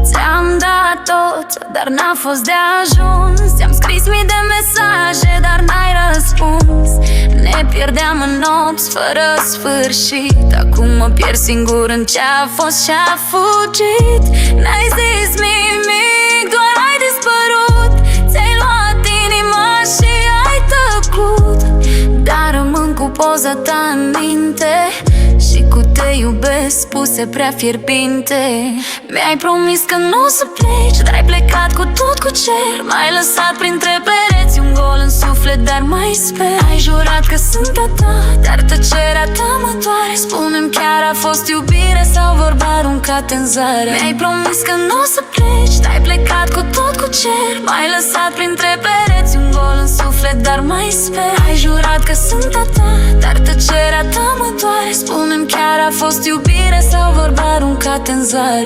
Ți-am dat tot, dar n-a fost de ajuns. Ți-am scris mii de mesaje, dar n-ai răspuns. Ne pierdeam în nopți fără sfârșit. Acum mă pierd singur în ce-a fost și-a fugit. N-ai zis nimic, doar ai dispărut. Ți-ai luat inima și ai tăcut. Dar rămân cu poza ta în minte și cu te iubesc spuse prea fierbinte. Mi-ai promis că nu o să pleci, dar ai plecat cu tot cu cer. M-ai lăsat printre pereți, un gol în suflet, dar mai sper. Ai jurat că sunt a ta, dar tăcerea ta mă doare. Spune-mi, chiar a fost iubire sau vorba aruncate în zare? Mi-ai promis că nu o să pleci, dar ai plecat cu tot cu cer. M-ai lăsat printre pereți, un gol în suflet, dar mai sper. Ai jurat că sunt a ta, dar tăcerea ta mă doare. Spune-mi, chiar a fost iubire sau vorba aruncate în zare?